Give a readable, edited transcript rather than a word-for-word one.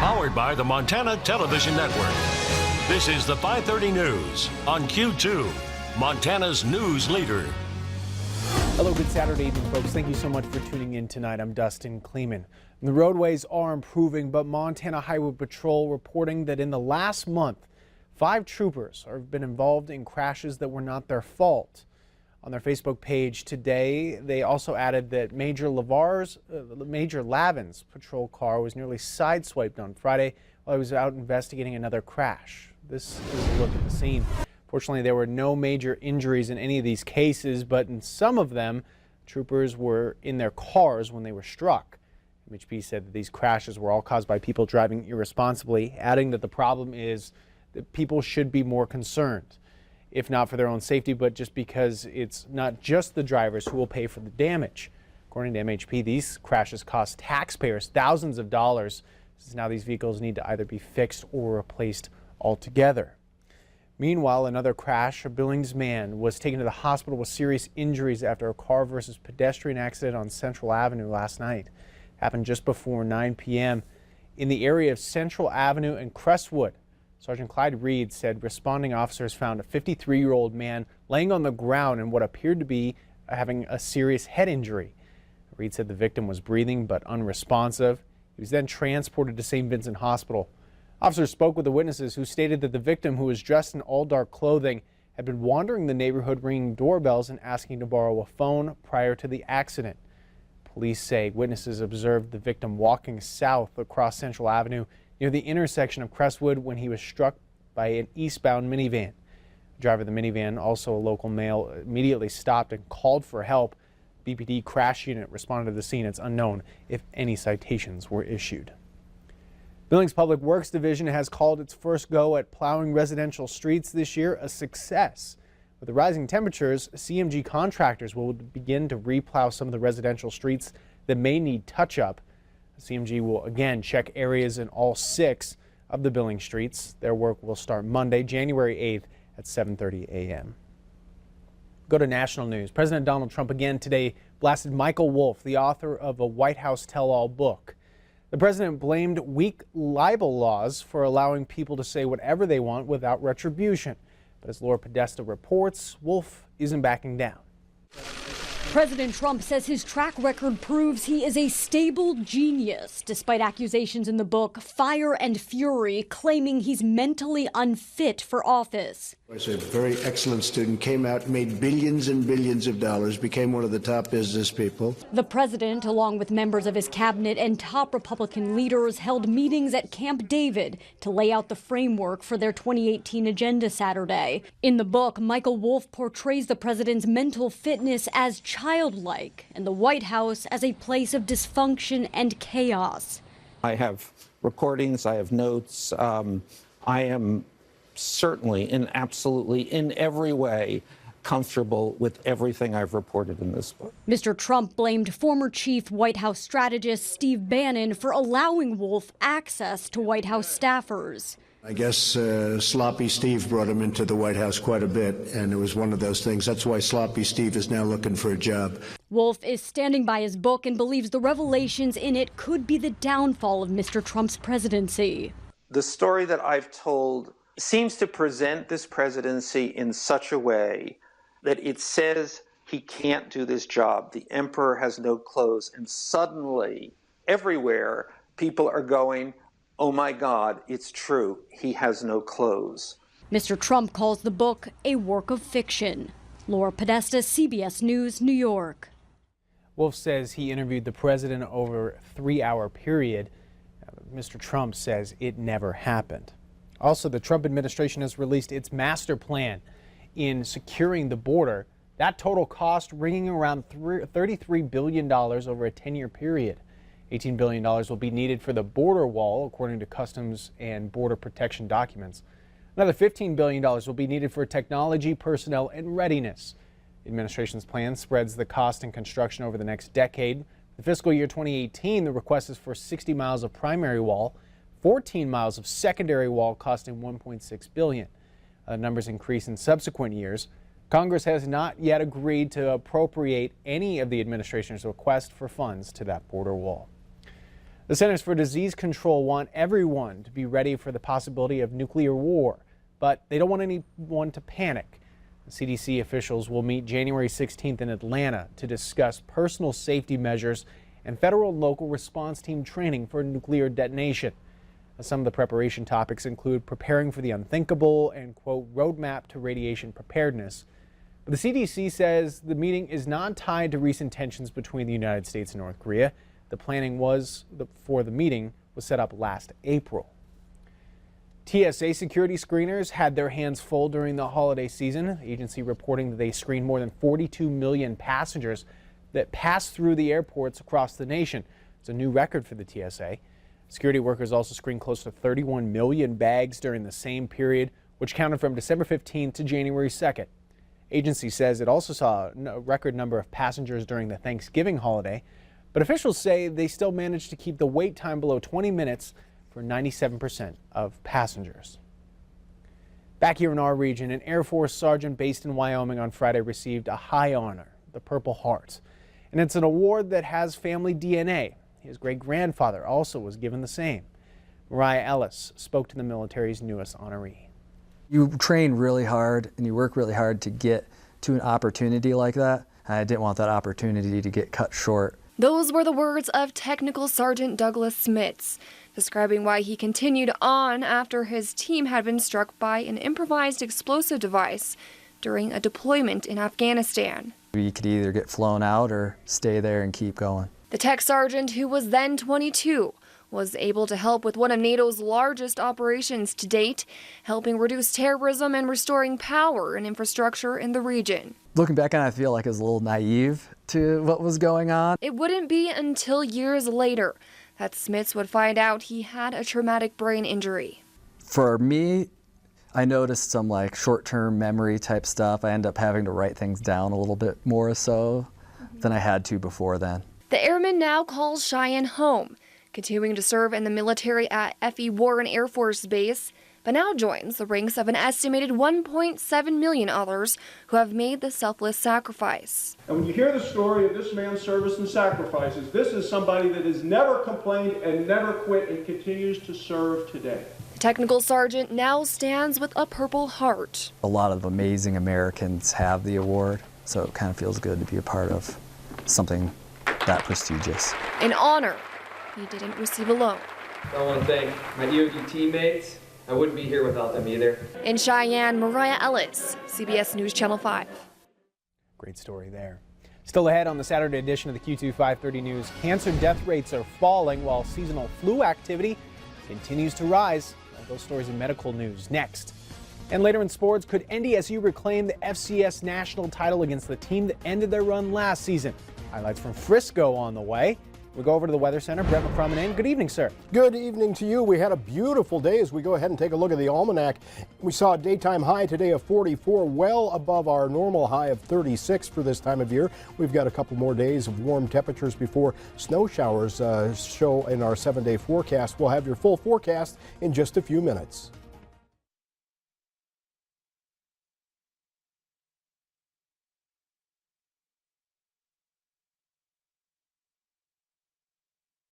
Powered by the Montana Television Network. This is the 530 News on Q2, Montana's news leader. Hello, good Saturday evening, folks. Thank you so much for tuning in tonight. I'm Dustin Klemann. The roadways are improving, but Montana Highway Patrol reporting that in the last month, 5 troopers have been involved in crashes that were not their fault. On their Facebook page today, they also added that Major Lavin's patrol car was nearly sideswiped on Friday while he was out investigating another crash. This is a look at the scene. Fortunately, there were no major injuries in any of these cases, but in some of them, troopers were in their cars when they were struck. MHP said that these crashes were all caused by people driving irresponsibly, adding that the problem is that people should be more concerned, if not for their own safety, but just because it's not just the drivers who will pay for the damage. According to MHP, these crashes cost taxpayers thousands of dollars, since now these vehicles need to either be fixed or replaced altogether. Meanwhile, another crash. A Billings man was taken to the hospital with serious injuries after a car versus pedestrian accident on Central Avenue last night. Happened just before 9 p.m. in the area of Central Avenue and Crestwood. Sergeant Clyde Reed said responding officers found a 53-year-old man laying on the ground in what appeared to be having a serious head injury. Reed said the victim was breathing but unresponsive. He was then transported to St. Vincent Hospital. Officers spoke with the witnesses who stated that the victim, who was dressed in all dark clothing, had been wandering the neighborhood ringing doorbells and asking to borrow a phone prior to the accident. Police say witnesses observed the victim walking south across Central Avenue near the intersection of Crestwood when he was struck by an eastbound minivan. The driver of the minivan, also a local male, immediately stopped and called for help. BPD crash unit responded to the scene. It's unknown if any citations were issued. Billings Public Works Division has called its first go at plowing residential streets this year a success. With the rising temperatures, CMG contractors will begin to replow some of the residential streets that may need touch-up. CMG will again check areas in all 6 of the Billings streets. Their work will start Monday, January 8th at 7:30 a.m. Go to national news. President Donald Trump again today blasted Michael Wolff, the author of a White House tell-all book. The president blamed weak libel laws for allowing people to say whatever they want without retribution. But as Laura Podesta reports, Wolff isn't backing down. President Trump says his track record proves he is a stable genius, despite accusations in the book Fire and Fury claiming he's mentally unfit for office. I was a very excellent student, came out, made billions and billions of dollars, became one of the top business people. The president, along with members of his cabinet and top Republican leaders, held meetings at Camp David to lay out the framework for their 2018 agenda Saturday. In the book, Michael Wolff portrays the president's mental fitness as childlike and the White House as a place of dysfunction and chaos. I have recordings, I have notes. I am certainly and absolutely in every way comfortable with everything I've reported in this book. Mr. Trump blamed former chief White House strategist Steve Bannon for allowing Wolff access to White House staffers. I guess Sloppy Steve brought him into the White House quite a bit, and it was one of those things. That's why Sloppy Steve is now looking for a job. Wolff is standing by his book and believes the revelations in it could be the downfall of Mr. Trump's presidency. The story that I've told seems to present this presidency in such a way that it says he can't do this job. The emperor has no clothes. And suddenly, everywhere, people are going, oh my God, it's true. He has no clothes. Mr. Trump calls the book a work of fiction. Laura Podesta, CBS News, New York. Wolff says he interviewed the president over a 3-hour period. Mr. Trump says it never happened. Also, the Trump administration has released its master plan in securing the border. That total cost ringing around $33 billion over a 10-year period. $18 billion will be needed for the border wall, according to Customs and Border Protection documents. Another $15 billion will be needed for technology, personnel, and readiness. The administration's plan spreads the cost and construction over the next decade. The fiscal year 2018, the request is for 60 miles of primary wall, 14 miles of secondary wall costing $1.6 billion. Numbers increase in subsequent years. Congress has not yet agreed to appropriate any of the administration's request for funds to that border wall. The Centers for Disease Control want everyone to be ready for the possibility of nuclear war, but they don't want anyone to panic. The CDC officials will meet January 16th in Atlanta to discuss personal safety measures and federal and local response team training for nuclear detonation. Some of the preparation topics include preparing for the unthinkable and, quote, roadmap to radiation preparedness. But the CDC says the meeting is not tied to recent tensions between the United States and North Korea. The planning for the meeting was set up last April. TSA security screeners had their hands full during the holiday season. The agency reporting that they screened more than 42 million passengers that passed through the airports across the nation. It's a new record for the TSA. Security workers also screened close to 31 million bags during the same period, which counted from December 15th to January 2nd. Agency says it also saw a record number of passengers during the Thanksgiving holiday, but officials say they still managed to keep the wait time below 20 minutes for 97% of passengers. Back here in our region, an Air Force sergeant based in Wyoming on Friday received a high honor, the Purple Heart. And it's an award that has family DNA. His great-grandfather also was given the same. Mariah Ellis spoke to the military's newest honoree. You train really hard and you work really hard to get to an opportunity like that. I didn't want that opportunity to get cut short. Those were the words of Technical Sergeant Douglas Smits, describing why he continued on after his team had been struck by an improvised explosive device during a deployment in Afghanistan. You could either get flown out or stay there and keep going. The tech sergeant, who was then 22, was able to help with one of NATO's largest operations to date, helping reduce terrorism and restoring power and infrastructure in the region. Looking back on it, I feel like I was a little naive to what was going on. It wouldn't be until years later that Smits would find out he had a traumatic brain injury. For me, I noticed some short-term memory type stuff. I ended up having to write things down a little bit more so than I had to before then. The airman now calls Cheyenne home, continuing to serve in the military at F.E. Warren Air Force Base, but now joins the ranks of an estimated 1.7 million others who have made the selfless sacrifice. And when you hear the story of this man's service and sacrifices, this is somebody that has never complained and never quit and continues to serve today. The technical sergeant now stands with a Purple Heart. A lot of amazing Americans have the award, so it kind of feels good to be a part of something that prestigious. An honor he didn't receive alone. I want to thank my EOD teammates. I wouldn't be here without them either. In Cheyenne, Mariah Ellis, CBS News Channel 5. Great story there. Still ahead on the Saturday edition of the Q2 530 News, cancer death rates are falling while seasonal flu activity continues to rise. Those stories in medical news next. And later in sports, could NDSU reclaim the FCS national title against the team that ended their run last season? Highlights from Frisco on the way. We go over to the Weather Center. Brett McCrummon in. Good evening, sir. Good evening to you. We had a beautiful day as we go ahead and take a look at the almanac. We saw a daytime high today of 44, well above our normal high of 36 for this time of year. We've got a couple more days of warm temperatures before snow showers show in our 7-day forecast. We'll have your full forecast in just a few minutes.